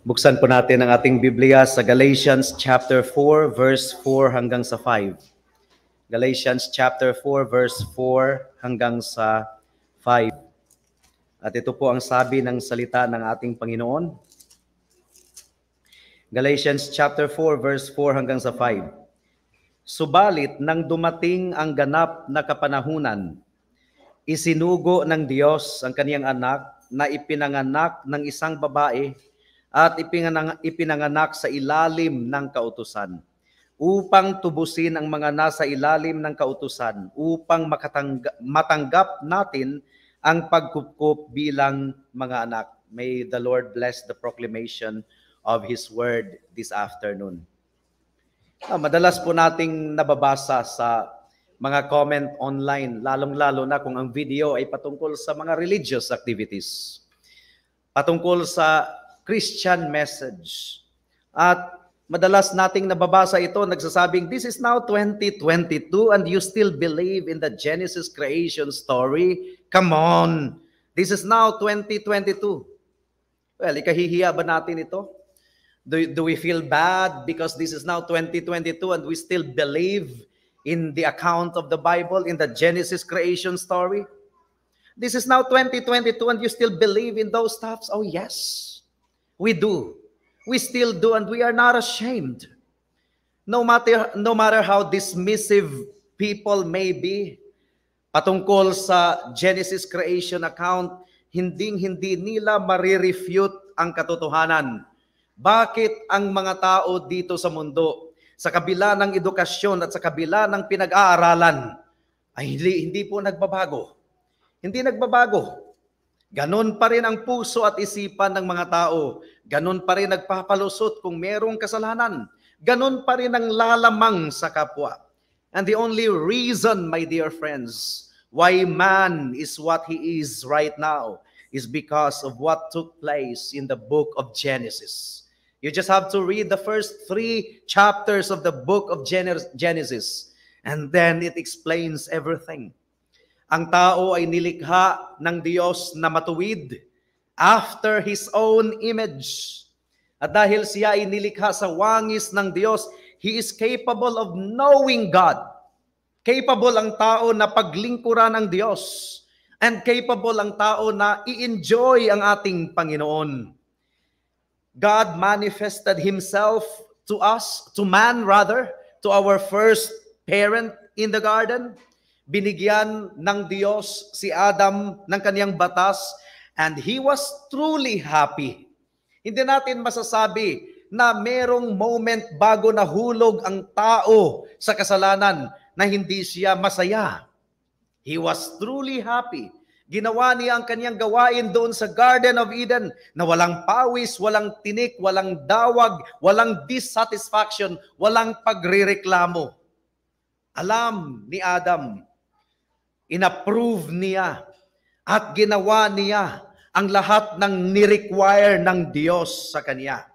Buksan po natin ang ating Biblia sa Galatians chapter 4 verse 4 hanggang sa 5. Galatians chapter 4 verse 4 hanggang sa 5. At ito po ang sabi ng salita ng ating Panginoon. Galatians chapter 4 verse 4 hanggang sa 5. Subalit nang dumating ang ganap na kapanahunan, isinugo ng Diyos ang kaniyang anak na ipinanganak ng isang babae at ipinanganak sa ilalim ng kautusan, upang tubusin ang mga nasa ilalim ng kautusan, upang matanggap natin ang pagkukup bilang mga anak. May the Lord bless the proclamation of His word this afternoon. Madalas po nating nababasa sa mga comment online, lalong-lalo na kung ang video ay patungkol sa mga religious activities, patungkol sa Christian message. At madalas nating nababasa ito, nagsasabing, this is now 2022 and you still believe in the Genesis creation story? Come on! This is now 2022. Well, ikahihiya ba natin ito? Do we feel bad because this is now 2022 and we still believe in the account of the Bible, in the Genesis creation story? This is now 2022 and you still believe in those stuffs? Oh yes, we do. We still do, and we are not ashamed. No matter how dismissive people may be patungkol sa Genesis creation account, hindi nila marirefute ang katotohanan. Bakit ang mga tao dito sa mundo, sa kabila ng edukasyon at sa kabila ng pinag-aaralan, ay hindi po nagbabago? Hindi nagbabago. Ganon pa rin ang puso at isipan ng mga tao. Ganon pa rin nagpapalusot kung merong kasalanan. Ganon pa rin ang lalamang sa kapwa. And the only reason, my dear friends, why man is what he is right now is because of what took place in the book of Genesis. You just have to read the first 3 chapters of the book of Genesis, and then it explains everything. Ang tao ay nilikha ng Diyos na matuwid after His own image. At dahil siya ay nilikha sa wangis ng Diyos, he is capable of knowing God. Capable ang tao na paglingkuran ng Diyos. And capable ang tao na i-enjoy ang ating Panginoon. God manifested Himself to us, to man rather, to our first parent in the garden. Binigyan ng Diyos si Adam ng kaniyang batas, and he was truly happy. Hindi natin masasabi na merong moment bago nahulog ang tao sa kasalanan na hindi siya masaya. He was truly happy. Ginawa niya ang kaniyang gawain doon sa Garden of Eden na walang pawis, walang tinik, walang dawag, walang dissatisfaction, walang pagrereklamo. Alam ni Adam, inapprove niya at ginawa niya ang lahat ng ni-require ng Diyos sa kanya.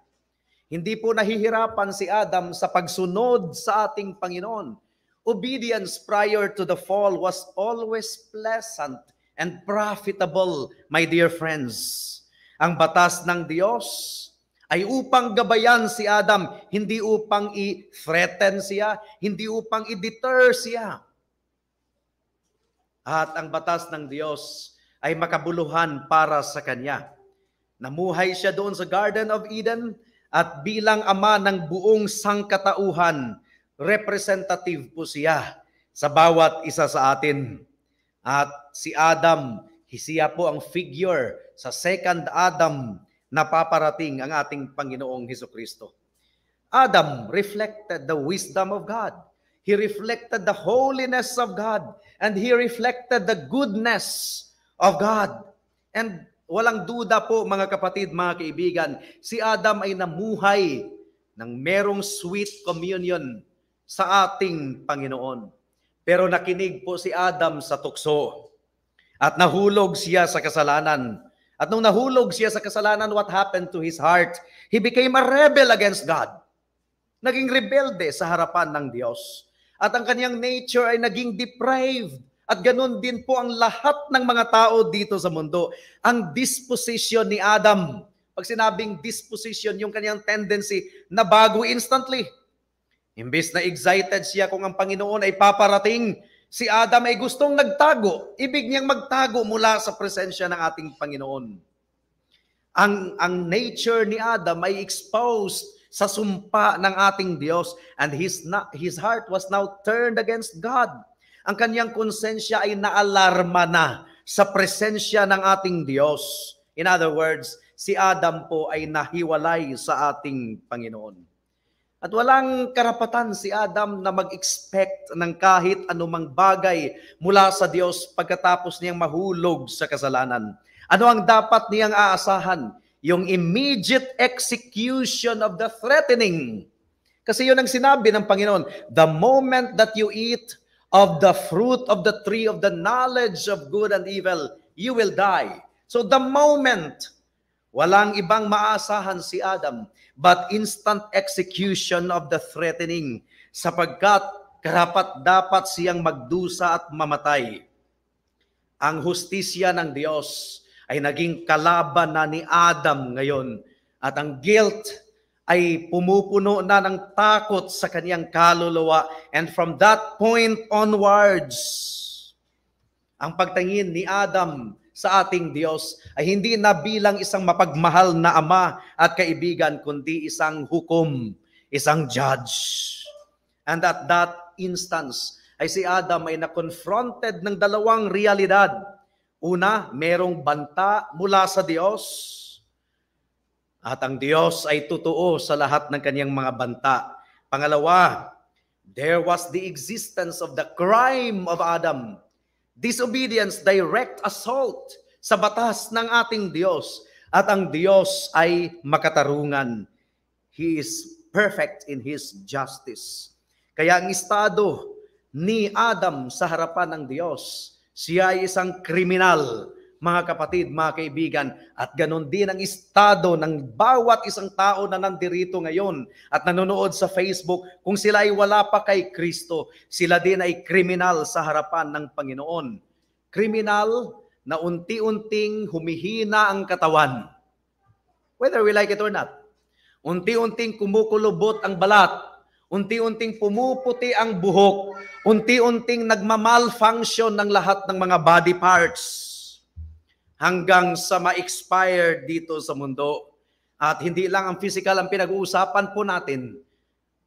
Hindi po nahihirapan si Adam sa pagsunod sa ating Panginoon. Obedience prior to the fall was always pleasant and profitable, my dear friends. Ang batas ng Diyos ay upang gabayan si Adam, hindi upang i-threaten siya, hindi upang i-deter siya. At ang batas ng Diyos ay makabuluhan para sa kanya. Namuhay siya doon sa Garden of Eden at bilang ama ng buong sangkatauhan, representative po siya sa bawat isa sa atin. At si Adam, siya po ang figure sa second Adam na paparating ang ating Panginoong Hesukristo. Adam reflected the wisdom of God. He reflected the holiness of God. And he reflected the goodness of God. And walang duda po mga kapatid, mga kaibigan, si Adam ay namuhay ng merong sweet communion sa ating Panginoon. Pero nakinig po si Adam sa tukso at nahulog siya sa kasalanan. At nung nahulog siya sa kasalanan, what happened to his heart? He became a rebel against God. Naging rebelde sa harapan ng Diyos. At ang kaniyang nature ay naging depraved. At ganun din po ang lahat ng mga tao dito sa mundo. Ang disposition ni Adam Pag sinabing disposition, yung kanyang tendency na bago instantly. Imbes na excited siya kung ang Panginoon ay paparating, si Adam ay gustong nagtago. Ibig niyang magtago mula sa presensya ng ating Panginoon. Ang nature ni Adam ay exposed sa sumpa ng ating Diyos, and his heart was now turned against God. Ang kanyang konsensya ay naalarma na sa presensya ng ating Diyos. In other words, si Adam po ay nahiwalay sa ating Panginoon. At walang karapatan si Adam na mag-expect ng kahit anumang bagay mula sa Diyos pagkatapos niyang mahulog sa kasalanan. Ano ang dapat niyang aasahan? Yung immediate execution of the threatening. Kasi yun ang sinabi ng Panginoon, the moment that you eat of the fruit of the tree of the knowledge of good and evil, you will die. So the moment, walang ibang maasahan si Adam, but instant execution of the threatening, sapagkat karapat-dapat siyang magdusa at mamatay. Ang hustisya ng Diyos ay naging kalaban na ni Adam ngayon, at ang guilt ay pumupuno na ng takot sa kanyang kaluluwa, and from that point onwards, ang pagtingin ni Adam sa ating Diyos ay hindi na bilang isang mapagmahal na ama at kaibigan, kundi isang hukom, isang judge. And at that instance, ay si Adam ay na-confronted ng dalawang realidad. Una, merong banta mula sa Diyos, at ang Diyos ay totoo sa lahat ng kanyang mga banta. Pangalawa, there was the existence of the crime of Adam. Disobedience, direct assault sa batas ng ating Diyos. At ang Diyos ay makatarungan. He is perfect in His justice. Kaya ang estado ni Adam sa harapan ng Diyos, siya ay isang kriminal, mga kapatid, mga kaibigan, at ganon din ang estado ng bawat isang tao na nandirito ngayon at nanonood sa Facebook. Kung sila ay wala pa kay Kristo, sila din ay kriminal sa harapan ng Panginoon. Kriminal na unti-unting humihina ang katawan, whether we like it or not. Unti-unting kumukulubot ang balat, unti-unting pumuputi ang buhok, unti-unting nagmamalfunction ng lahat ng mga body parts, hanggang sa ma-expire dito sa mundo. At hindi lang ang physical ang pinag-uusapan po natin,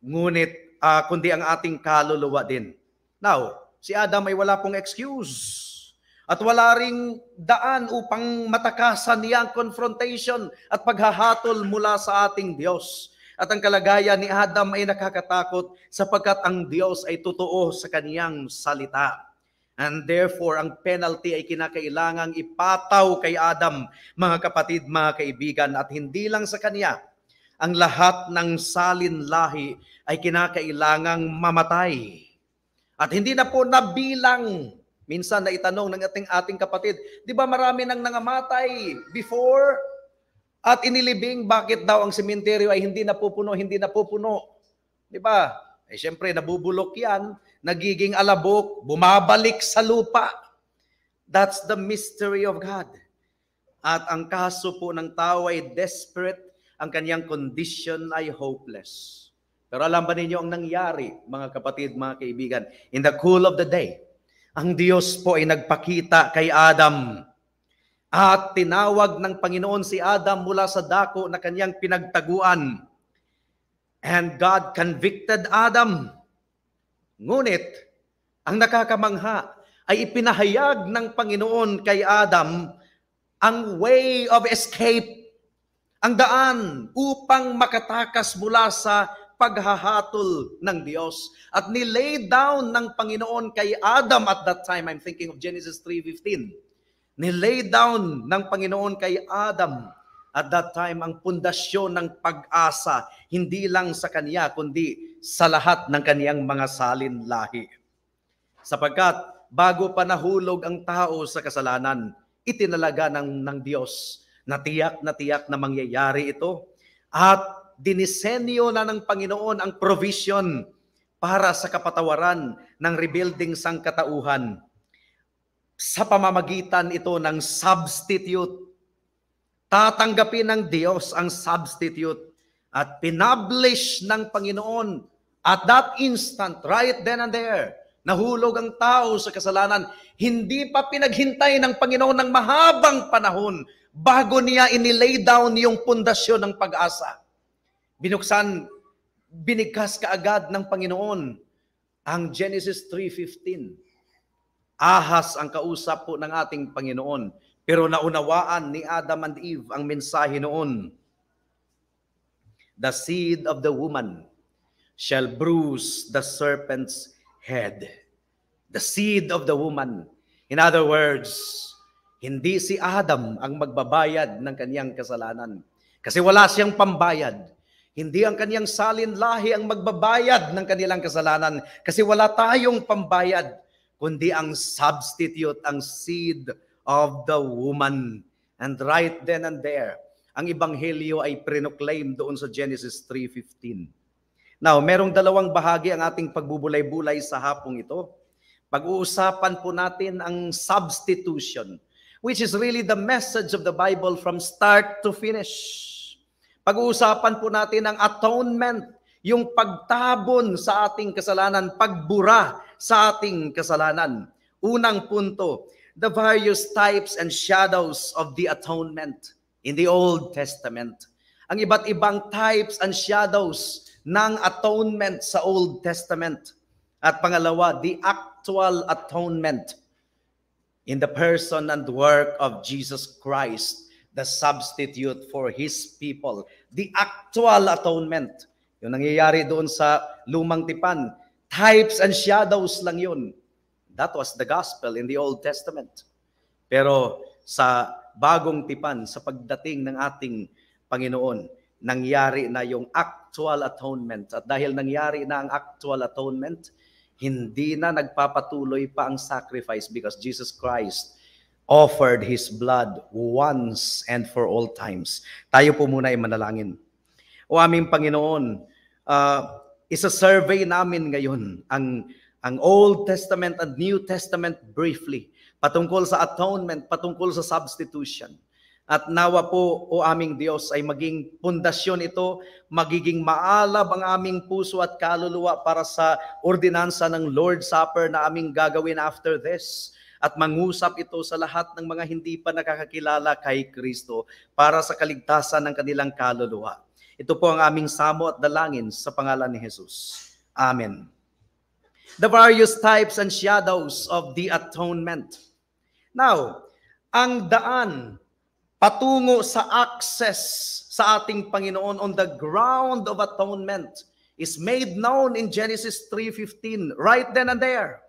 ngunit kundi ang ating kaluluwa din. Now, si Adam ay wala pong excuse. At wala ring daan upang matakasan niya ang confrontation at paghahatol mula sa ating Diyos. At ang kalagayan ni Adam ay nakakatakot sapagkat ang Diyos ay totoo sa kaniyang salita. And therefore, ang penalty ay kinakailangang ipataw kay Adam, mga kapatid, mga kaibigan, at hindi lang sa kanya. Ang lahat ng salinlahi ay kinakailangang mamatay. At hindi na po nabilang. Minsan na itanong ng ating kapatid, di ba marami nang nangamatay before at inilibing, bakit daw ang sementeryo ay hindi napupuno, hindi napupuno? Di ba? Eh syempre, nabubulok yan, nagiging alabok, bumabalik sa lupa. That's the mystery of God. At ang kaso po ng tao ay desperate, ang kanyang condition ay hopeless. Pero alam ba ninyo ang nangyari, mga kapatid, mga kaibigan? In the cool of the day, ang Diyos po ay nagpakita kay Adam at tinawag ng Panginoon si Adam mula sa dako na kanyang pinagtaguan. And God convicted Adam. Ngunit, ang nakakamangha ay ipinahayag ng Panginoon kay Adam ang way of escape, ang daan upang makatakas mula sa paghahatol ng Diyos. At nilay down ng Panginoon kay Adam at that time, I'm thinking of Genesis 3:15, nilay down ng Panginoon kay Adam at that time ang pundasyon ng pag-asa, hindi lang sa kanya, kundi sa lahat ng kaniyang mga salinlahi. Sapagkat bago pa nahulog ang tao sa kasalanan, itinalaga ng Diyos na tiyak na mangyayari ito. At dinisenyo na ng Panginoon ang provision para sa kapatawaran ng rebuilding sangkatauhan sa pamamagitan ito ng substitute. tatanggapin ng Diyos ang substitute at pinablish ng Panginoon at that instant, right then and there, nahulog ang tao sa kasalanan. Hindi pa pinaghintay ng Panginoon ng mahabang panahon bago niya inilay down yung pundasyon ng pag-asa. Binigkas kaagad ng Panginoon ang Genesis 3:15. Ahas ang kausap po ng ating Panginoon. Pero naunawaan ni Adam and Eve ang mensahe noon. The seed of the woman shall bruise the serpent's head. The seed of the woman. In other words, hindi si Adam ang magbabayad ng kaniyang kasalanan. Kasi wala siyang pambayad. Hindi ang kaniyang salin-lahi ang magbabayad ng kanilang kasalanan. Kasi wala tayong pambayad. Kundi ang substitute, ang seed of the woman. And right then and there, ang ebanghelyo ay prinoclaim doon sa Genesis 3:15. Now, merong dalawang bahagi ang ating pagbubulay-bulay sa hapong ito. Pag-uusapan po natin ang substitution, which is really the message of the Bible from start to finish. Pag-uusapan po natin ang atonement, yung pagtabon sa ating kasalanan, pagbura sa ating kasalanan. Unang punto, the various types and shadows of the atonement in the Old Testament. Ang iba't ibang types and shadows ng atonement sa Old Testament. At pangalawa, the actual atonement in the person and work of Jesus Christ, the substitute for His people. The actual atonement. Yung nangyayari doon sa lumang tipan, types and shadows lang yun. That was the gospel in the Old Testament. Pero sa bagong tipan, sa pagdating ng ating Panginoon, nangyari na yung actual atonement. At dahil nangyari na ang actual atonement, hindi na nagpapatuloy pa ang sacrifice because Jesus Christ offered His blood once and for all times. Tayo po muna ay manalangin. O aming Panginoon, isa-survey namin ngayon ang Old Testament and New Testament briefly, patungkol sa atonement, patungkol sa substitution. At nawa po, o aming Diyos, ay maging pundasyon ito, magiging maalab ang aming puso at kaluluwa para sa ordinansa ng Lord's Supper na aming gagawin after this. At mangusap ito sa lahat ng mga hindi pa nakakakilala kay Kristo para sa kaligtasan ng kanilang kaluluwa. Ito po ang aming samo at dalangin sa pangalan ni Jesus. Amen. The various types and shadows of the atonement. Now, ang daan patungo sa access sa ating Panginoon on the ground of atonement is made known in Genesis 3:15, right then and there.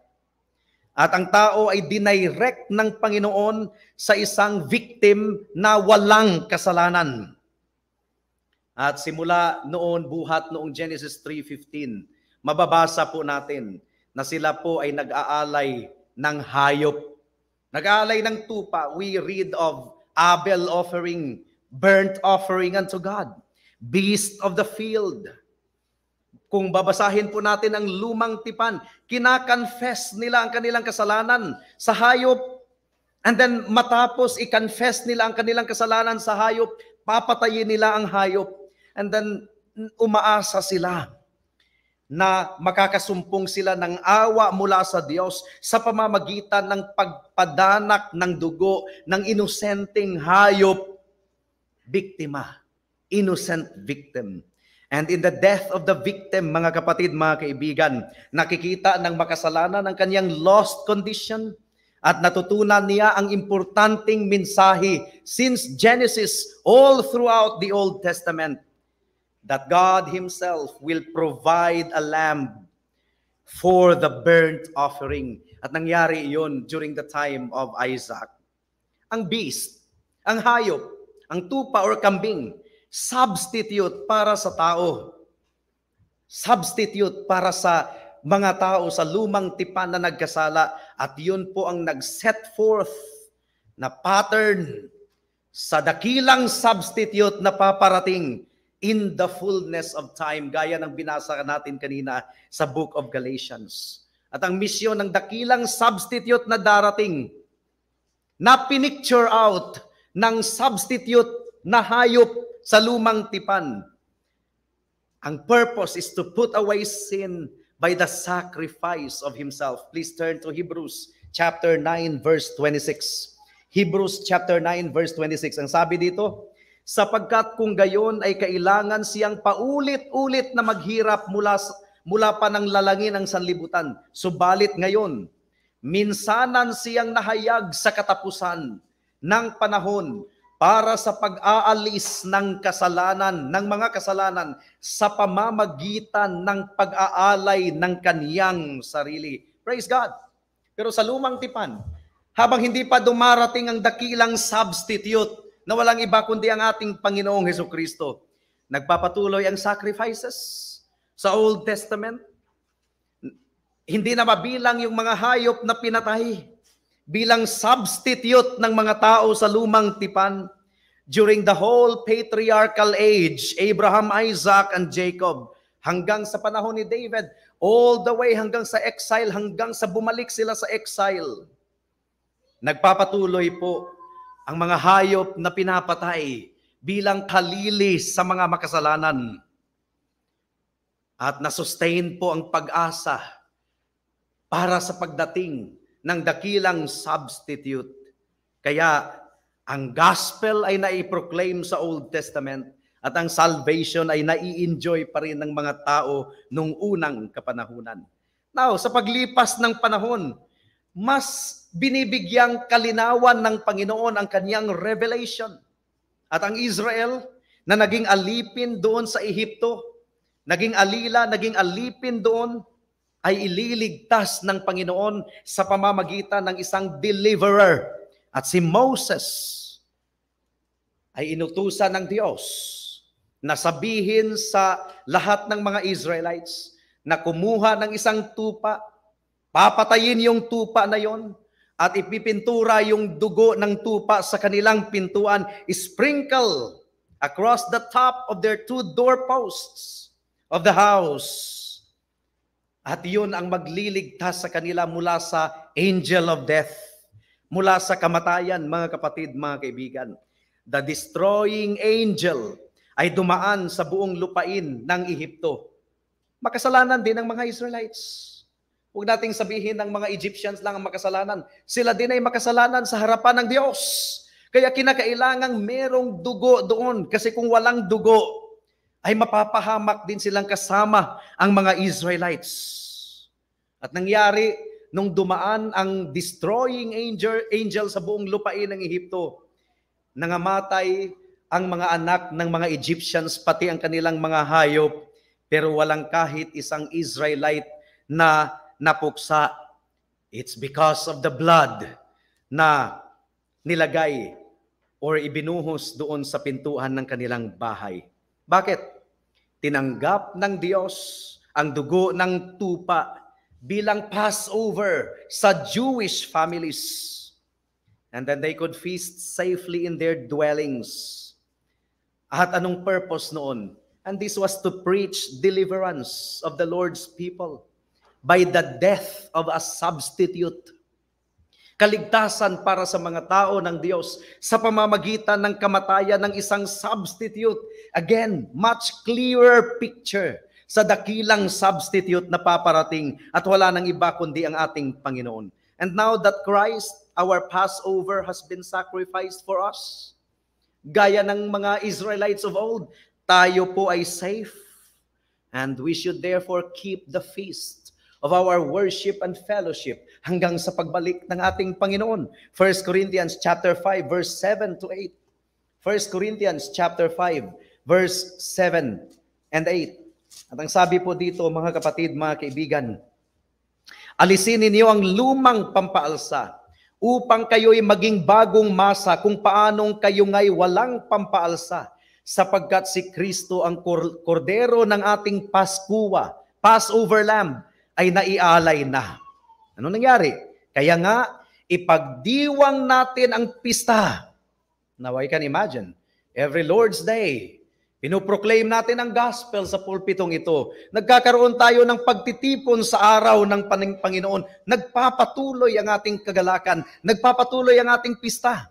At ang tao ay dinirect ng Panginoon sa isang victim na walang kasalanan. At simula noon, buhat noong Genesis 3:15, mababasa po natin na sila po ay nag-aalay ng hayop. Nag-aalay ng tupa. We read of Abel offering burnt offering unto God. Beast of the field. Kung babasahin po natin ang lumang tipan, kinakonfess nila ang kanilang kasalanan sa hayop. And then matapos i-confess nila ang kanilang kasalanan sa hayop, papatayin nila ang hayop. And then umaasa sila na makakasumpong sila ng awa mula sa Diyos sa pamamagitan ng pagpadanak ng dugo ng inosenteng hayop, biktima, innocent victim. And in the death of the victim, mga kapatid, mga kaibigan, nakikita ng makasalanan ang kanyang lost condition at natutunan niya ang importanteng mensahe since Genesis all throughout the Old Testament, that God Himself will provide a lamb for the burnt offering. At nangyari iyon during the time of Isaac. Ang beast, ang hayop, ang tupa or kambing, substitute para sa tao. Substitute para sa mga tao sa lumang tipan na nagkasala. At yun po ang nag-set forth na pattern sa dakilang substitute na paparating in the fullness of time, gaya ng binasa natin kanina sa Book of Galatians. At ang misyon ng dakilang substitute na darating, na pinicture out ng substitute na hayop sa lumang tipan. Ang purpose is to put away sin by the sacrifice of himself. Please turn to Hebrews chapter 9 verse 26. Hebrews chapter 9 verse 26. Ang sabi dito, sapagkat kung gayon ay kailangan siyang paulit-ulit na maghirap mula pa ng lalangin ng sanlibutan. Subalit ngayon, minsanan siyang nahayag sa katapusan ng panahon para sa pag-aalis ng kasalanan, ng mga kasalanan sa pamamagitan ng pag-aalay ng kaniyang sarili. Praise God! Pero sa lumang tipan, habang hindi pa dumarating ang dakilang substitute na walang iba kundi ang ating Panginoong Hesukristo, nagpapatuloy ang sacrifices sa Old Testament. Hindi na mabilang yung mga hayop na pinatay bilang substitute ng mga tao sa lumang tipan. During the whole patriarchal age, Abraham, Isaac, and Jacob, hanggang sa panahon ni David, all the way hanggang sa exile, hanggang sa bumalik sila sa exile, nagpapatuloy po ang mga hayop na pinapatay bilang kalilis sa mga makasalanan. At nasustain po ang pag-asa para sa pagdating ng dakilang substitute. Kaya ang gospel ay naiproclaim sa Old Testament at ang salvation ay nai-enjoy pa rin ng mga tao nung unang kapanahunan. Now, sa paglipas ng panahon, mas binibigyang kalinawan ng Panginoon ang kanyang revelation. At ang Israel na naging alipin doon sa Ehipto, naging alila, naging alipin doon, ay ililigtas ng Panginoon sa pamamagitan ng isang deliverer. At si Moses ay inutusan ng Diyos na sabihin sa lahat ng mga Israelites na kumuha ng isang tupa, papatayin yung tupa na yon, at ipipintura yung dugo ng tupa sa kanilang pintuan, sprinkle across the top of their 2 doorposts of the house. At yun ang magliligtas sa kanila mula sa angel of death, mula sa kamatayan, mga kapatid, mga kaibigan. The destroying angel ay dumaan sa buong lupain ng Ehipto. Makasalanan din ng mga Israelites. Huwag nating sabihin ng mga Egyptians lang ang makasalanan. Sila din ay makasalanan sa harapan ng Diyos. Kaya kinakailangang merong dugo doon. Kasi kung walang dugo, ay mapapahamak din silang kasama ang mga Israelites. At nangyari, nung dumaan ang destroying angel sa buong lupain ng Ehipto, nangamatay ang mga anak ng mga Egyptians, pati ang kanilang mga hayop, pero walang kahit isang Israelite na napuksa. It's because of the blood na nilagay or ibinuhos doon sa pintuan ng kanilang bahay. Bakit? Tinanggap ng Diyos ang dugo ng tupa bilang Passover sa Jewish families. And then they could feast safely in their dwellings. At anong purpose noon? And this was to preach deliverance of the Lord's people by the death of a substitute. Kaligtasan para sa mga tao ng Diyos sa pamamagitan ng kamatayan ng isang substitute. Again, much clearer picture sa dakilang substitute na paparating at wala nang iba kundi ang ating Panginoon. And now that Christ, our Passover, has been sacrificed for us, gaya ng mga Israelites of old, tayo po ay safe. And we should therefore keep the feast of our worship and fellowship hanggang sa pagbalik ng ating Panginoon. 1 Corinthians chapter 5 verse 7 to 8. 1 Corinthians chapter 5 verse 7 and 8. At ang sabi po dito, mga kapatid, mga kaibigan, alisin ninyo ang lumang pampaalsa upang kayo'y maging bagong masa kung paanong kayo nga'y walang pampaalsa, sapagkat si Kristo ang kordero ng ating Paskuwa, Passover Lamb, ay naialay na. Ano nangyari? Kaya nga, ipagdiwang natin ang pista. Now I can imagine, every Lord's Day, pinoproclaim natin ang gospel sa pulpitong ito. Nagkakaroon tayo ng pagtitipon sa araw ng Panginoon. Nagpapatuloy ang ating kagalakan. Nagpapatuloy ang ating pista.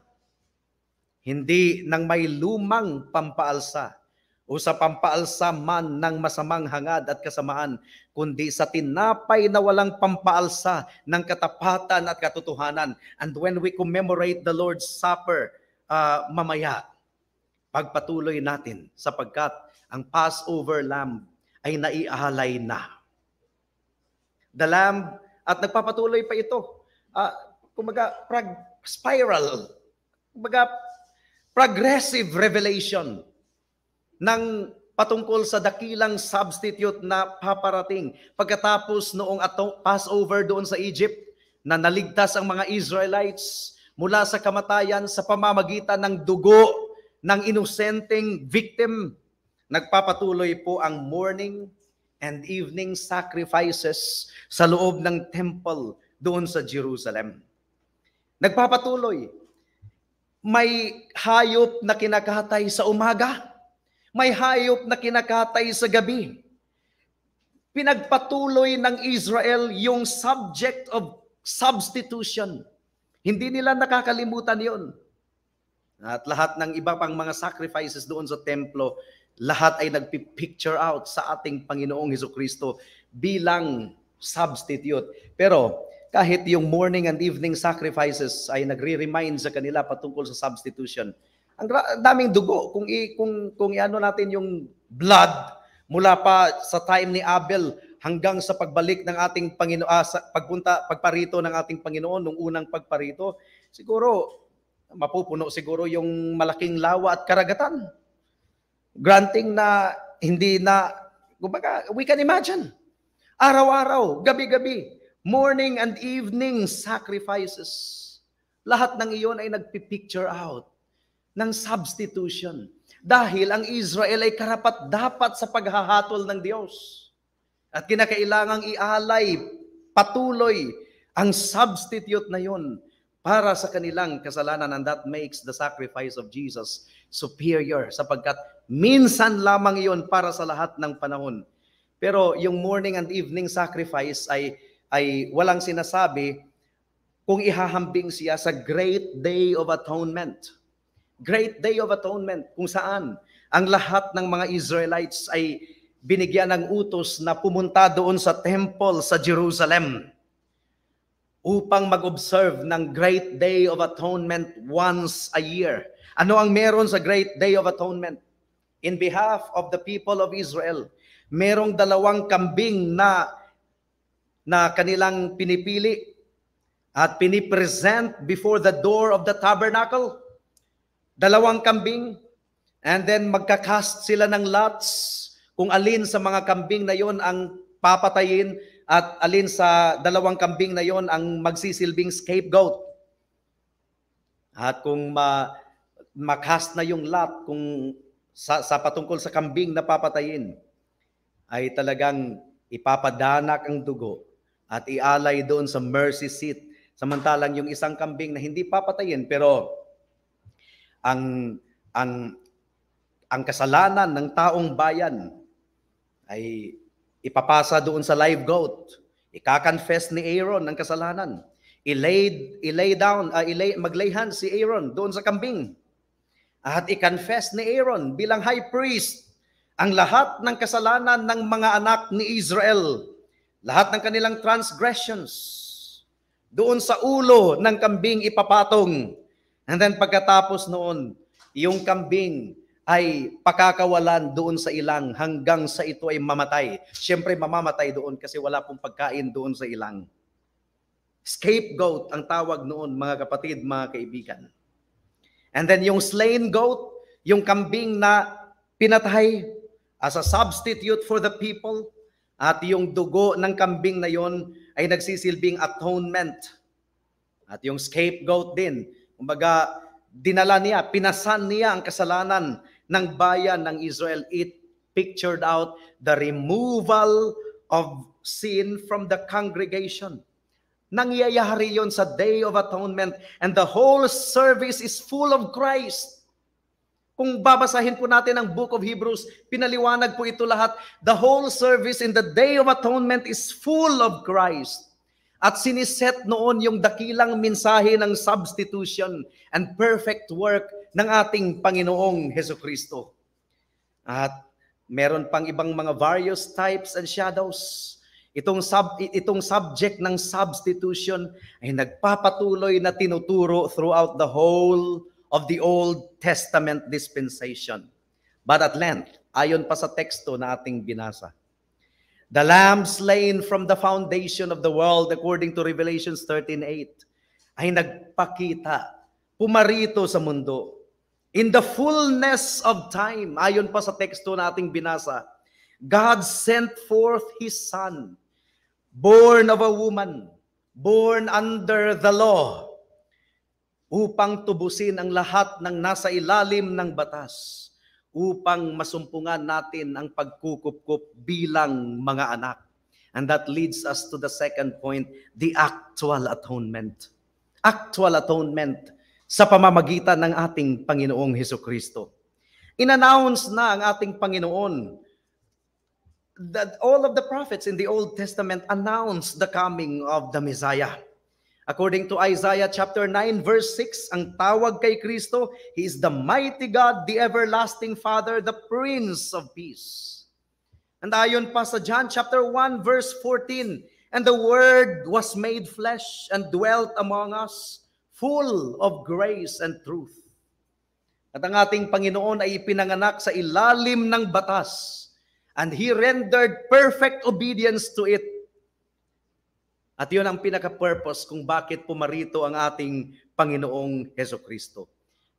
hindi ng may lumang pampaalsa o sa pampaalsa man ng masamang hangad at kasamaan, kundi sa tinapay na walang pampaalsa ng katapatan at katotohanan. And when we commemorate the Lord's Supper mamaya, pagpatuloy natin sapagkat ang Passover lamb ay naialay na. The lamb, at nagpapatuloy pa ito, kumbaga spiral, kumbaga progressive revelation ng patungkol sa dakilang substitute na paparating pagkatapos noong Passover doon sa Egypt na naligtas ang mga Israelites mula sa kamatayan sa pamamagitan ng dugo ng inosenteng victim. Nagpapatuloy po ang morning and evening sacrifices sa loob ng temple doon sa Jerusalem. Nagpapatuloy. May hayop na kinakatay sa umaga. May hayop na kinakatay sa gabi. Pinagpatuloy ng Israel yung subject of substitution. Hindi nila nakakalimutan yon. At lahat ng iba pang mga sacrifices doon sa templo, lahat ay nagpipicture out sa ating Panginoong Hesukristo bilang substitute. Pero kahit yung morning and evening sacrifices ay nagre-remind sa kanila patungkol sa substitution, ang daming dugo. Kung iano natin yung blood mula pa sa time ni Abel hanggang sa pagbalik ng ating Panginoon, pagparito ng ating Panginoon nung unang pagparito, siguro mapupuno siguro yung malaking lawa at karagatan. Granting na hindi na, kumbaga, we can imagine. Araw-araw, gabi-gabi, morning and evening sacrifices. Lahat ng iyon ay nagpipicture out ng substitution. Dahil ang Israel ay karapat-dapat sa paghahatol ng Diyos. At kinakailangang ialay patuloy ang substitute na yun para sa kanilang kasalanan, and that makes the sacrifice of Jesus superior sapagkat minsan lamang iyon para sa lahat ng panahon. Pero yung morning and evening sacrifice ay walang sinasabi kung ihahambing siya sa Great Day of Atonement. Great Day of Atonement, kung saan ang lahat ng mga Israelites ay binigyan ng utos na pumunta doon sa temple sa Jerusalem upang mag-observe ng Great Day of Atonement once a year. Ano ang meron sa Great Day of Atonement? In behalf of the people of Israel, merong 2 kambing na kanilang pinipili at pinipresent before the door of the tabernacle. 2 kambing, and then magkakast sila ng lots kung alin sa mga kambing na yon ang papatayin at alin sa 2 kambing na yon ang magsisilbing scapegoat. At kung makast na yung lot kung sa patungkol sa kambing na papatayin, ay talagang ipapadanak ang dugo at ialay doon sa mercy seat. Samantalang yung isang kambing na hindi papatayin, pero ang kasalanan ng taong bayan ay ipapasa doon sa live goat. Ika-confess ni Aaron ang kasalanan. Maglay hands si Aaron doon sa kambing. At i-confess ni Aaron bilang high priest ang lahat ng kasalanan ng mga anak ni Israel. Lahat ng kanilang transgressions. Doon sa ulo ng kambing ipapatong. And then pagkatapos noon, yung kambing ay pakakawalan doon sa ilang hanggang sa ito ay mamatay. Siyempre mamamatay doon kasi wala pong pagkain doon sa ilang. Scapegoat ang tawag noon, mga kapatid, mga kaibigan. And then yung slain goat, yung kambing na pinatay as a substitute for the people, at yung dugo ng kambing na yon ay nagsisilbing atonement. At yung scapegoat din, kumbaga, dinala niya, pinasan niya ang kasalanan ng bayan ng Israel. It pictured out the removal of sin from the congregation. Nangyayari yon sa Day of Atonement, and the whole service is full of Christ. Kung babasahin po natin ang Book of Hebrews, pinaliwanag po ito lahat. The whole service in the Day of Atonement is full of Christ. At siniset noon yung dakilang mensahe ng substitution and perfect work ng ating Panginoong Hesukristo. At meron pang ibang mga various types and shadows. Itong subject ng substitution ay nagpapatuloy na tinuturo throughout the whole of the Old Testament dispensation. But at length, ayon pa sa teksto na ating binasa, the Lamb slain from the foundation of the world, according to Revelation 13:8, ay nagpakita, pumarito sa mundo. In the fullness of time, ayon pa sa teksto na ating binasa, God sent forth His Son, born of a woman, born under the law, upang tubusin ang lahat ng nasa ilalim ng batas, upang masumpungan natin ang pagkukupkup bilang mga anak. And that leads us to the second point, the actual atonement. Actual atonement sa pamamagitan ng ating Panginoong Hesukristo. In-announce na ang ating Panginoon that all of the prophets in the Old Testament announced the coming of the Messiah. According to Isaiah chapter 9 verse 6, ang tawag kay Kristo, He is the mighty God, the everlasting Father, the Prince of Peace. And ayon pa sa John chapter 1 verse 14, and the Word was made flesh and dwelt among us, full of grace and truth. At ang ating Panginoon ay ipinanganak sa ilalim ng batas, and He rendered perfect obedience to it. At yun ang pinaka-purpose kung bakit pumarito ang ating Panginoong Hesukristo.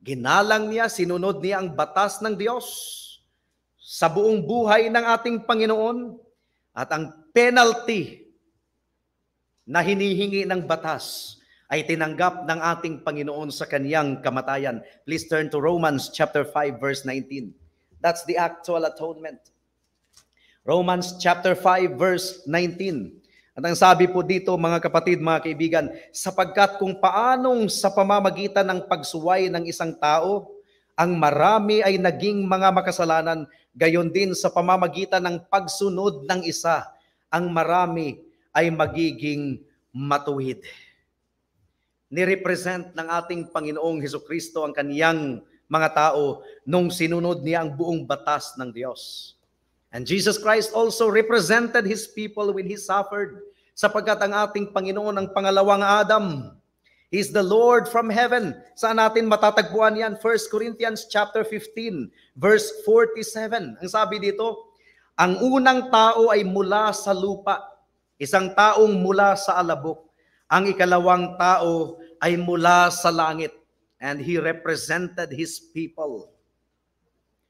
Ginalang niya, sinunod niya ang batas ng Diyos sa buong buhay ng ating Panginoon, at ang penalty na hinihingi ng batas ay tinanggap ng ating Panginoon sa kaniyang kamatayan. Please turn to Romans chapter 5 verse 19. That's the actual atonement. Romans chapter 5 verse 19. At ang sabi po dito, mga kapatid, mga kaibigan, sapagkat kung paanong sa pamamagitan ng pagsuway ng isang tao, ang marami ay naging mga makasalanan, gayon din sa pamamagitan ng pagsunod ng isa, ang marami ay magiging matuwid. Nirepresent ng ating Panginoong Hesukristo ang kaniyang mga tao nung sinunod niya ang buong batas ng Diyos. And Jesus Christ also represented His people when He suffered, sapagkat ang ating Panginoon ang pangalawang Adam. He is the Lord from heaven. Saan natin matatagpuan yan? 1 Corinthians chapter 15, verse 47. Ang sabi dito, ang unang tao ay mula sa lupa, isang taong mula sa alabok. Ang ikalawang tao ay mula sa langit. And He represented His people.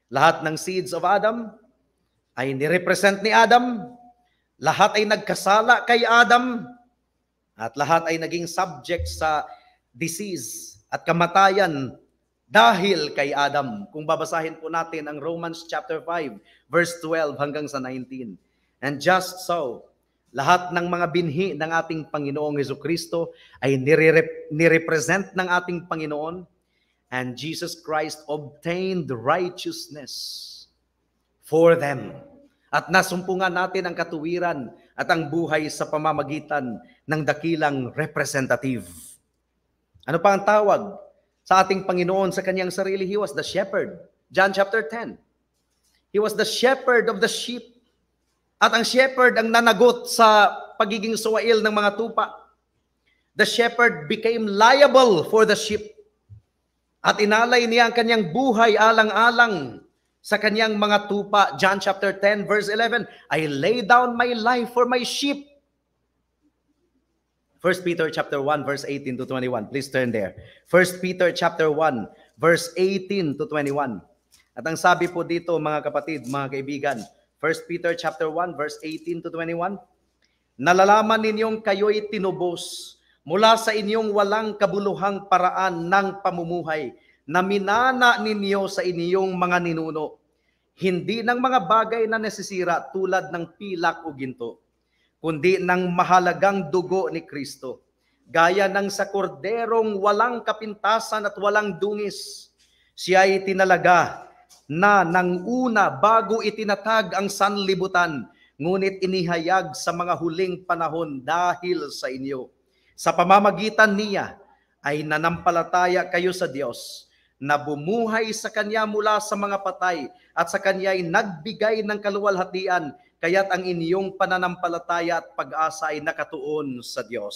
Lahat ng seeds of Adam ay nirepresent ni Adam, lahat ay nagkasala kay Adam, at lahat ay naging subject sa disease at kamatayan dahil kay Adam. Kung babasahin po natin ang Romans chapter 5, verse 12 hanggang sa 19. And just so, lahat ng mga binhi ng ating Panginoong Hesukristo ay nirepresent ng ating Panginoon, and Jesus Christ obtained righteousness for them. At nasumpungan natin ang katuwiran at ang buhay sa pamamagitan ng dakilang representative. Ano pa ang tawag sa ating Panginoon sa kanyang sarili? He was the shepherd. John chapter 10. He was the shepherd of the sheep. At ang shepherd ang nanagot sa pagiging suwail ng mga tupa. The shepherd became liable for the sheep. At inalay niya ang kanyang buhay alang-alang sa kanyang mga tupa. John chapter 10 verse 11, I lay down my life for my sheep. 1 Peter chapter 1 verse 18 to 21. Please turn there. 1 Peter chapter 1 verse 18 to 21. At ang sabi po dito, mga kapatid, mga kaibigan, 1 Peter chapter 1 verse 18 to 21, nalalaman ninyong kayo'y tinubos mula sa inyong walang kabuluhang paraan ng pamumuhay na minana ninyo sa inyong mga ninuno, hindi ng mga bagay na nasisira tulad ng pilak o ginto, kundi ng mahalagang dugo ni Kristo, gaya ng sa korderong walang kapintasan at walang dungis. Siya ay tinalaga na nang una bago itinatag ang sanlibutan, ngunit inihayag sa mga huling panahon dahil sa inyo. Sa pamamagitan niya ay nanampalataya kayo sa Diyos, na bumuhay sa Kanya mula sa mga patay at sa Kanya'y nagbigay ng kaluwalhatian, kaya't ang inyong pananampalataya at pag-asa ay nakatuon sa Diyos.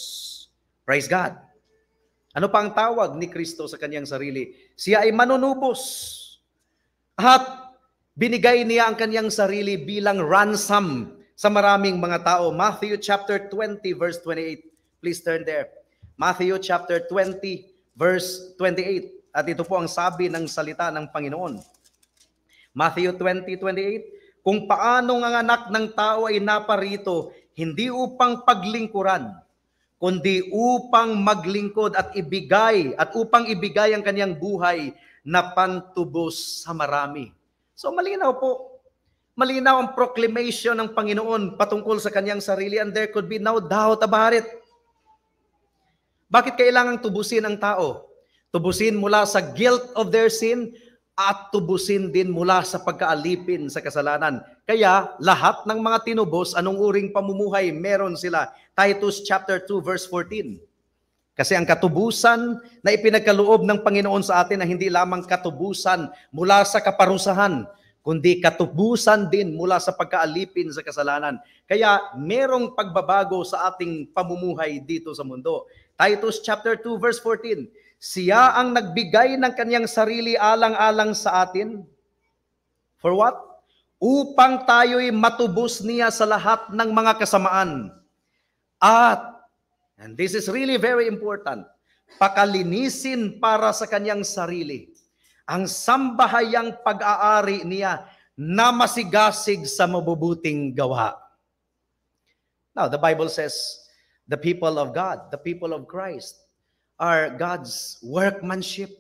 Praise God! Ano pa ang tawag ni Kristo sa Kanyang sarili? Siya ay manunubos. At binigay niya ang Kanyang sarili bilang ransom sa maraming mga tao. Matthew chapter 20 verse 28. Please turn there. Matthew chapter 20 verse 28. At ito po ang sabi ng salita ng Panginoon. Matthew 20:28, kung paano ang anak ng tao ay naparito, hindi upang paglingkuran, kundi upang maglingkod at upang ibigay ang kanyang buhay na pantubos sa marami. So malinaw po. Malinaw ang proclamation ng Panginoon patungkol sa kanyang sarili, and there could be no doubt about it. Bakit kailangang tubusin ang tao? Tubusin mula sa guilt of their sin at tubusin din mula sa pagkaalipin sa kasalanan. Kaya lahat ng mga tinubos, anong uring pamumuhay meron sila? Titus chapter 2 verse 14. Kasi ang katubusan na ipinagkaloob ng Panginoon sa atin na hindi lamang katubusan mula sa kaparusahan, kundi katubusan din mula sa pagkaalipin sa kasalanan. Kaya merong pagbabago sa ating pamumuhay dito sa mundo. Titus chapter 2 verse 14. Siya ang nagbigay ng kanyang sarili alang-alang sa atin. For what? Upang tayo'y matubos niya sa lahat ng mga kasamaan. At, and this is really very important, pakalinisin para sa kanyang sarili ang sambahayang pag-aari niya na masigasig sa mabubuting gawa. Now, the Bible says, the people of God, the people of Christ, are God's workmanship.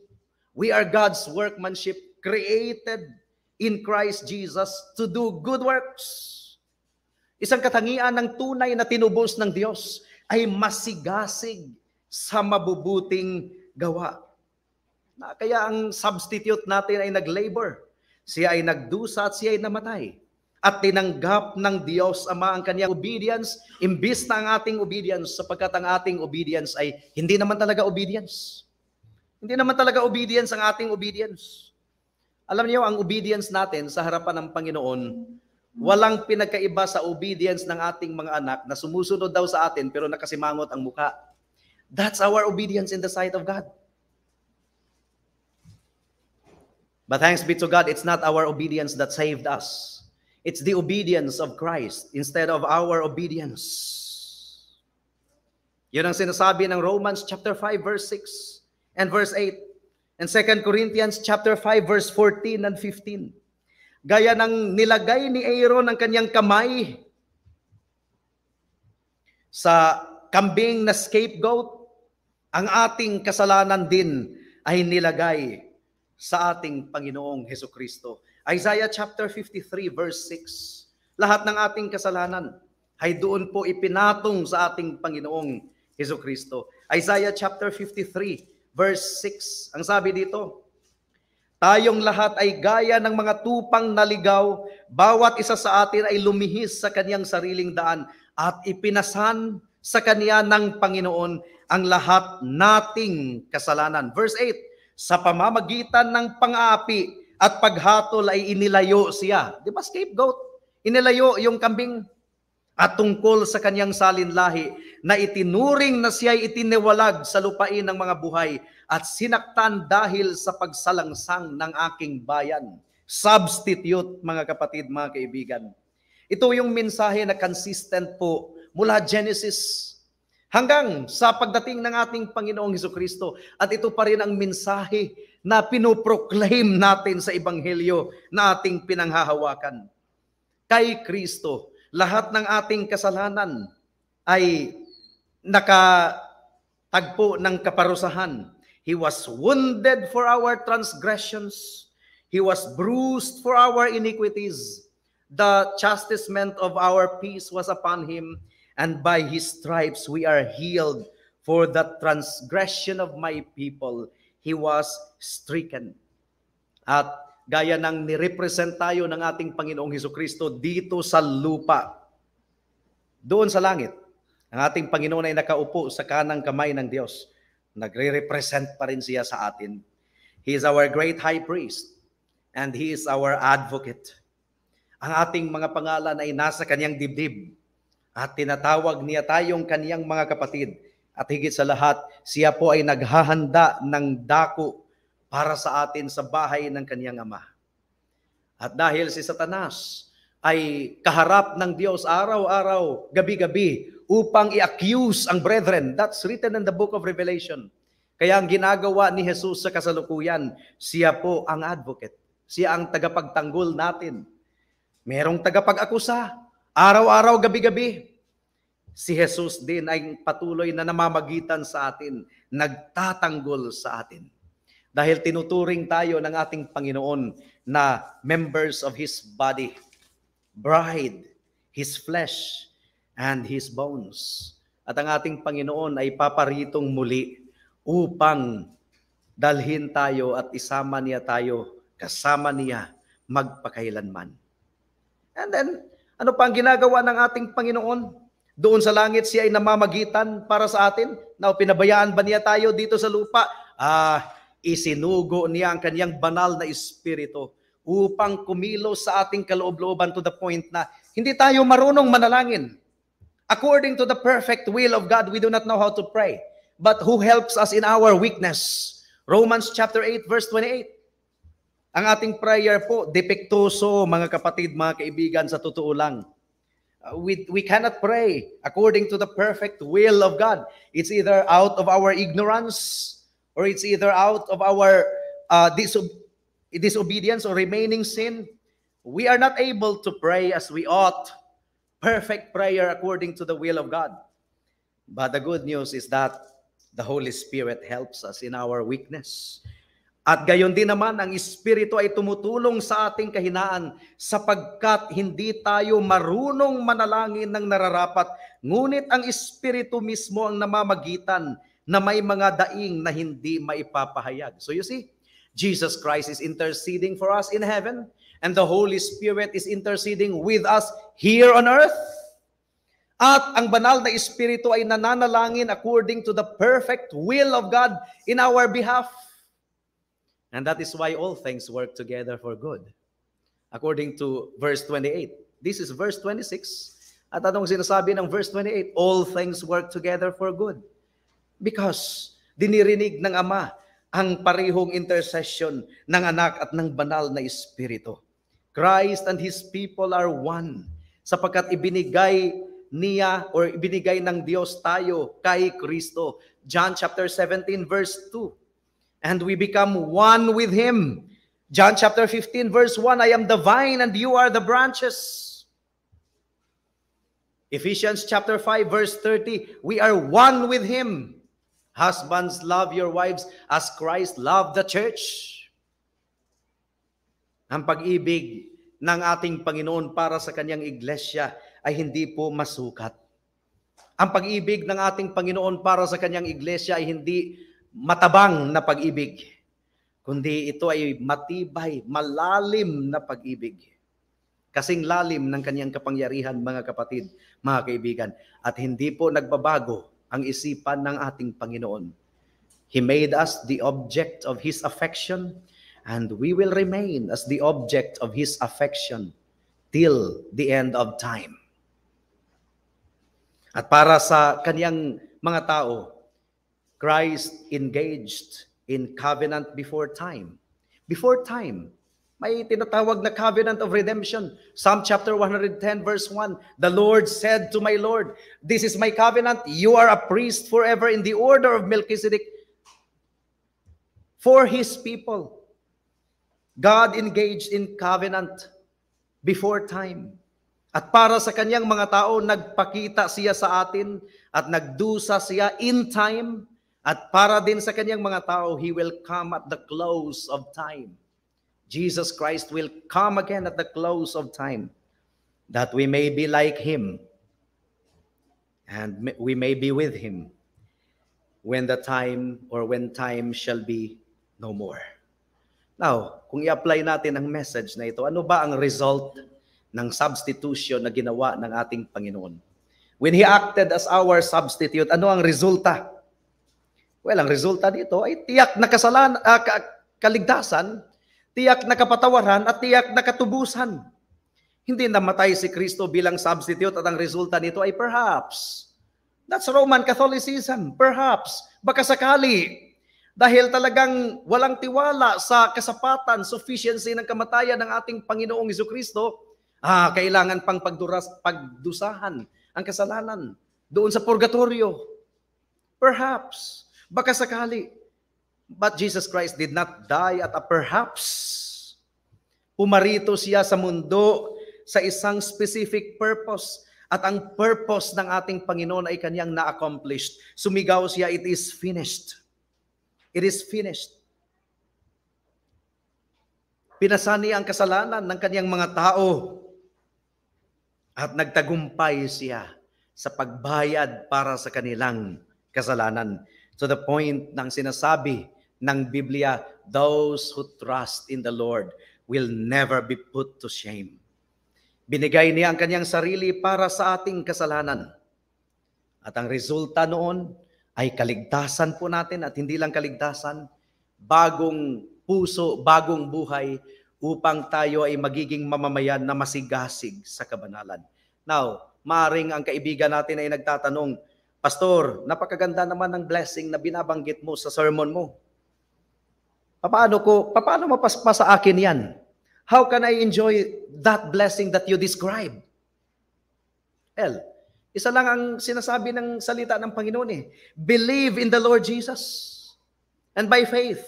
We are God's workmanship, created in Christ Jesus to do good works. Isang katangian ng tunay na tinubos ng Diyos ay masigasig sa mabubuting gawa. Kaya ang substitute natin ay nag-labor. Siya ay nagdusa at siya ay namatay. At tinanggap ng Diyos Ama ang kanyang obedience, imbis na ang ating obedience, sapagkat ang ating obedience ay hindi naman talaga obedience. Hindi naman talaga obedience ang ating obedience. Alam niyo, ang obedience natin sa harapan ng Panginoon, walang pinagkaiba sa obedience ng ating mga anak na sumusunod daw sa atin pero nakasimangot ang muka. That's our obedience in the sight of God. But thanks be to God, it's not our obedience that saved us. It's the obedience of Christ instead of our obedience. Yun ang sinasabi ng Romans chapter 5 verse 6 and verse 8 and 2 Corinthians chapter 5 verse 14 and 15. Gaya ng nilagay ni Aaron ang kanyang kamay sa kambing na scapegoat, ang ating kasalanan din ay nilagay sa ating Panginoong Hesukristo. Isaiah chapter 53 verse 6. Lahat ng ating kasalanan ay doon po ipinatong sa ating Panginoong Hesukristo. Isaiah chapter 53 verse 6. Ang sabi dito, tayong lahat ay gaya ng mga tupang naligaw, bawat isa sa atin ay lumihis sa kanyang sariling daan at ipinasan sa kanya ng Panginoon ang lahat nating kasalanan. Verse 8, sa pamamagitan ng pang-aapi at paghatol ay inilayo siya. Di ba scapegoat? Inilayo yung kambing. At tungkol sa kanyang salinlahi na itinuring na siya ay itiniwalag sa lupain ng mga buhay at sinaktan dahil sa pagsalangsang ng aking bayan. Substitute, mga kapatid, mga kaibigan. Ito yung mensahe na consistent po mula Genesis hanggang sa pagdating ng ating Panginoong Hesukristo. At ito pa rin ang mensahe na pinoproclaim natin sa Ebanghelyo na ating pinanghahawakan. Kay Kristo, lahat ng ating kasalanan ay nakatagpo ng kaparusahan. He was wounded for our transgressions. He was bruised for our iniquities. The chastisement of our peace was upon him, and by his stripes we are healed. For the transgression of my people, he was stricken. At gaya ng nirepresent tayo ng ating Panginoong Hesukristo dito sa lupa, doon sa langit, ang ating Panginoon ay nakaupo sa kanang kamay ng Diyos. Nagre-represent pa rin siya sa atin. He is our great high priest, and He is our advocate. Ang ating mga pangalan ay nasa Kanyang dibdib, at tinatawag niya tayong Kanyang mga kapatid. At higit sa lahat, siya po ay naghahanda ng dako para sa atin sa bahay ng Kanyang Ama. At dahil si Satanas ay kaharap ng Diyos araw-araw, gabi-gabi, upang i-accuse ang brethren. That's written in the book of Revelation. Kaya ang ginagawa ni Jesus sa kasalukuyan, siya po ang advocate. Siya ang tagapagtanggol natin. Merong tagapag-akusa, araw-araw, gabi-gabi. Si Jesus din ay patuloy na namamagitan sa atin, nagtatanggol sa atin. Dahil tinuturing tayo ng ating Panginoon na members of His body, bride, His flesh, and His bones. At ang ating Panginoon ay paparitong muli upang dalhin tayo at isama niya tayo, kasama niya magpakailanman. And then, ano pa ang ginagawa ng ating Panginoon? Doon sa langit siya ay namamagitan para sa atin. Now, pinabayaan ba niya tayo dito sa lupa? Isinugo niya ang Kanyang banal na Espiritu upang kumilos sa ating kaloob-looban to the point na hindi tayo marunong manalangin. According to the perfect will of God, we do not know how to pray. But who helps us in our weakness? Romans chapter 8, verse 28. Ang ating prayer po, depektuso, mga kapatid, mga kaibigan, sa totoo lang. We cannot pray according to the perfect will of God. It's either out of our ignorance, or it's either out of our disobedience or remaining sin. We are not able to pray as we ought. Perfect prayer according to the will of God. But the good news is that the Holy Spirit helps us in our weakness. At gayon din naman, ang Espiritu ay tumutulong sa ating kahinaan sapagkat hindi tayo marunong manalangin ng nararapat. Ngunit ang Espiritu mismo ang namamagitan na may mga daing na hindi maipapahayag. So you see, Jesus Christ is interceding for us in heaven, and the Holy Spirit is interceding with us here on earth. At ang banal na Espiritu ay nananalangin according to the perfect will of God in our behalf. And that is why all things work together for good. According to verse 28. This is verse 26. At anong sinasabi ng verse 28? All things work together for good. Because dinirinig ng Ama ang parehong intercession ng Anak at ng banal na Espiritu. Christ and His people are one. Sapagkat ibinigay niya or ibinigay ng Diyos tayo kay Kristo. John chapter 17 verse 2. And we become one with Him. John chapter 15 verse 1, I am the vine and you are the branches. Ephesians chapter 5 verse 30, we are one with Him. Husbands, love your wives as Christ loved the church. Ang pag-ibig ng ating Panginoon para sa Kanyang iglesia ay hindi po masukat. Ang pag-ibig ng ating Panginoon para sa Kanyang iglesia ay hindi matabang na pag-ibig, kundi ito ay matibay, malalim na pag-ibig. Kasing lalim ng Kanyang kapangyarihan, mga kapatid, mga kaibigan. At hindi po nagbabago ang isipan ng ating Panginoon. He made us the object of His affection, and we will remain as the object of His affection till the end of time. At para sa Kanyang mga tao, Christ engaged in covenant before time. Before time, may tinatawag na covenant of redemption. Psalm chapter 110 verse 1, the Lord said to my Lord, this is my covenant, you are a priest forever in the order of Melchizedek for His people. God engaged in covenant before time. At para sa Kanyang mga tao, nagpakita siya sa atin at nagdusa siya in time. At para din sa Kanyang mga tao, He will come at the close of time. Jesus Christ will come again at the close of time, that we may be like Him, and we may be with Him when time shall be no more. Now, kung i-apply natin ang message na ito, ano ba ang result ng substitution na ginawa ng ating Panginoon? When He acted as our substitute, ano ang resulta? Well, ang resulta dito ay tiyak na kaligtasan, tiyak na kapatawaran, at tiyak na katubusan. Hindi namatay si Kristo bilang substitute at ang resulta nito ay perhaps. That's Roman Catholicism. Perhaps. Baka sakali. Dahil talagang walang tiwala sa kasapatan, sufficiency ng kamatayan ng ating Panginoong Jesucristo, kailangan pang pagdusahan ang kasalanan doon sa purgatorio. Perhaps. Baka sakali. But Jesus Christ did not die at a perhaps. Pumarito siya sa mundo sa isang specific purpose. At ang purpose ng ating Panginoon ay kanyang na-accomplished. Sumigaw siya, it is finished. It is finished. Pinasani ang kasalanan ng kanyang mga tao. At nagtagumpay siya sa pagbayad para sa kanilang kasalanan. To the point ng sinasabi ng Biblia, those who trust in the Lord will never be put to shame. Binigay niya ang kanyang sarili para sa ating kasalanan. At ang resulta noon ay kaligtasan po natin at hindi lang kaligtasan, bagong puso, bagong buhay upang tayo ay magiging mamamayan na masigasig sa kabanalan. Now, maaring ang kaibigan natin ay nagtatanong, Pastor, napakaganda naman ng blessing na binabanggit mo sa sermon mo. Paano mo pa sa akin yan? How can I enjoy that blessing that you describe? Well, isa lang ang sinasabi ng salita ng Panginoon eh. Believe in the Lord Jesus. And by faith,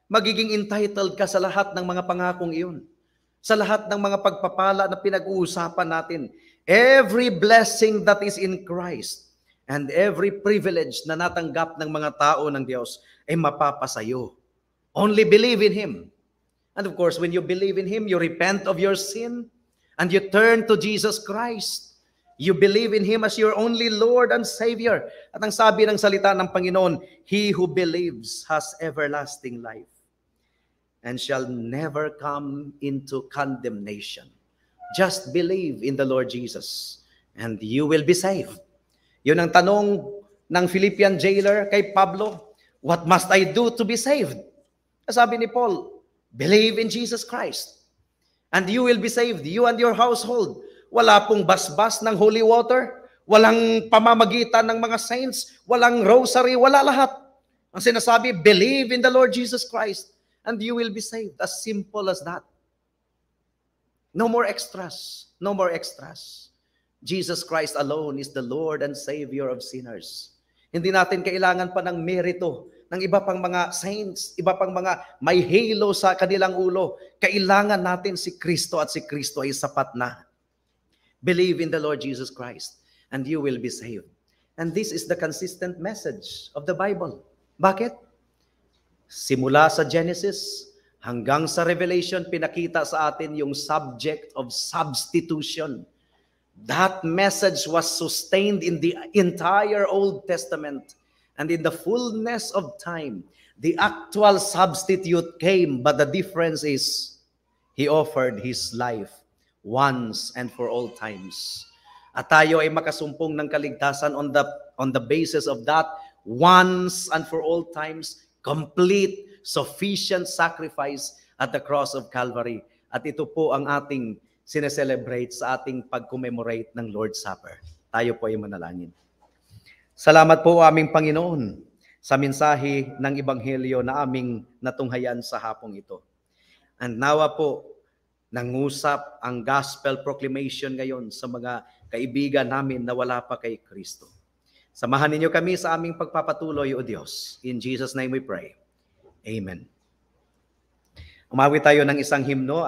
magiging entitled ka sa lahat ng mga pangakong iyon. Sa lahat ng mga pagpapala na pinag-uusapan natin. Every blessing that is in Christ and every privilege na natanggap ng mga tao ng Diyos ay mapapasayo. Only believe in Him. And of course, when you believe in Him, you repent of your sin and you turn to Jesus Christ. You believe in Him as your only Lord and Savior. At ang sabi ng salita ng Panginoon, He who believes has everlasting life and shall never come into condemnation. Just believe in the Lord Jesus and you will be saved. Yun ang tanong ng Philippian jailer kay Pablo, what must I do to be saved? Sabi ni Paul, believe in Jesus Christ and you will be saved, you and your household. Wala pong basbas ng holy water, walang pamamagitan ng mga saints, walang rosary, wala lahat. Ang sinasabi, believe in the Lord Jesus Christ and you will be saved. As simple as that. No more extras. No more extras. Jesus Christ alone is the Lord and Savior of sinners. Hindi natin kailangan pa ng merito ng iba pang mga saints, iba pang mga may halo sa kanilang ulo. Kailangan natin si Kristo at si Kristo ay sapat na. Believe in the Lord Jesus Christ and you will be saved. And this is the consistent message of the Bible. Bakit? Simula sa Genesis hanggang sa Revelation, pinakita sa atin yung subject of substitution. That message was sustained in the entire Old Testament. And in the fullness of time, the actual substitute came, but the difference is, He offered His life once and for all times. At tayo ay makasumpong ng kaligtasan on the basis of that once and for all times, complete, sufficient sacrifice at the cross of Calvary. At ito po ang ating sineselebrate sa ating pag-commemorate ng Lord's Supper. Tayo po ay manalangin. Salamat po aming Panginoon sa mensahe ng Ebanghelyo na aming natunghayan sa hapong ito. And nawa po, nangusap ang gospel proclamation ngayon sa mga kaibigan namin na wala pa kay Kristo. Samahan ninyo kami sa aming pagpapatuloy, O Diyos. In Jesus' name we pray. Amen. Umawi tayo ng isang himno.